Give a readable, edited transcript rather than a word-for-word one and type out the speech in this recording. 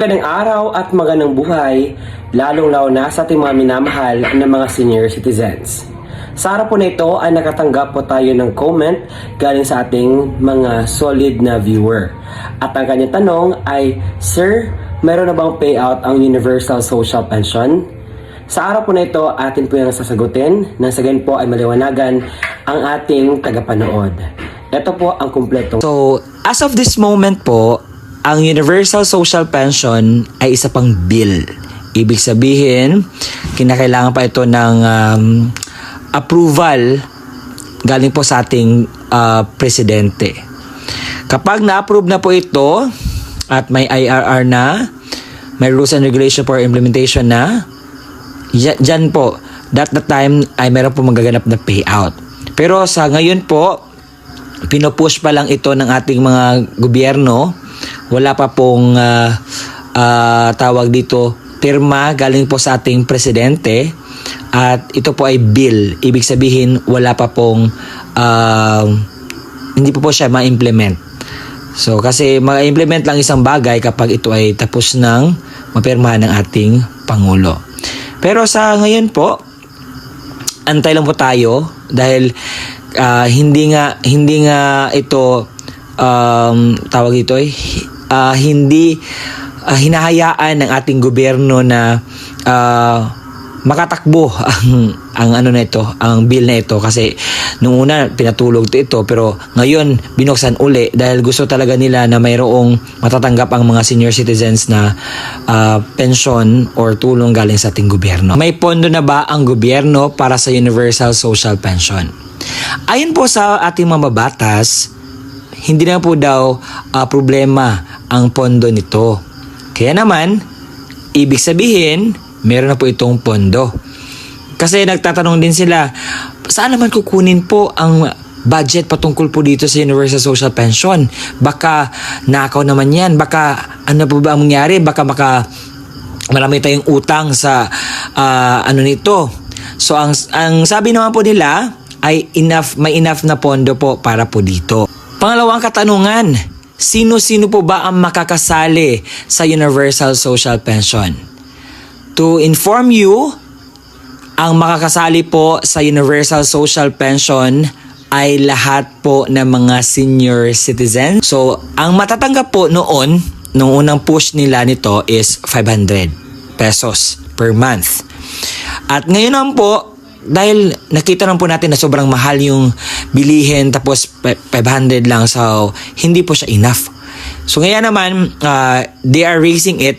Magandang araw at magandang buhay, lalong-lalo na sa ating mga minamahal na mga senior citizens. Sa araw po na ito ay nakatanggap po tayo ng comment galing sa ating mga solid na viewer. At ang kanyang tanong ay, Sir, meron na bang payout ang Universal Social Pension? Sa araw po na ito, atin po yung sasagutin nang sa ganun po ay maliwanagan ang ating tagapanood. Ito po ang kumpletong. So, as of this moment po, ang Universal Social Pension ay isa pang bill. Ibig sabihin, kinakailangan pa ito ng approval galing po sa ating presidente. Kapag na-approve na po ito at may IRR na, may rules and regulation for implementation na, dyan po, that time ay meron po magaganap na payout. Pero sa ngayon po, pinopush pa lang ito ng ating mga gobyerno. Wala pa pong tawag dito, pirma galing po sa ating presidente. At ito po ay bill. Ibig sabihin, wala pa pong, hindi po siya ma-implement. So, kasi ma-implement lang isang bagay kapag ito ay tapos ng mapirmahan ng ating Pangulo. Pero sa ngayon po, antay lang po tayo dahil hindi nga ito tawag ito hindi hinahayaan ng ating gobyerno na makatakbo ang ano na ito, ang bill na ito, kasi nung una pinatulog ito pero ngayon binuksan uli dahil gusto talaga nila na mayroong matatanggap ang mga senior citizens na pensyon or tulong galing sa ating gobyerno. May pondo na ba ang gobyerno para sa Universal Social Pension? Ayon po sa ating mga batas, hindi na po daw problema ang pondo nito. Kaya naman, ibig sabihin, meron na po itong pondo. Kasi nagtatanong din sila, saan naman kukunin po ang budget patungkol po dito sa Universal Social Pension? Baka nakaw naman yan. Baka ano po ba ang mangyari? Baka marami tayong utang sa ano nito. So ang sabi naman po nila ay may enough na pondo po para po dito. Pangalawang katanungan, sino-sino po ba ang makakasali sa Universal Social Pension? To inform you, ang makakasali po sa Universal Social Pension ay lahat po ng mga senior citizens. So, ang matatanggap po noon, nung unang push nila nito is 500 pesos per month. At ngayon naman po, dahil nakita naman po natin na sobrang mahal yung bilihin tapos 500 lang, so hindi po siya enough. So ngayon naman, they are raising it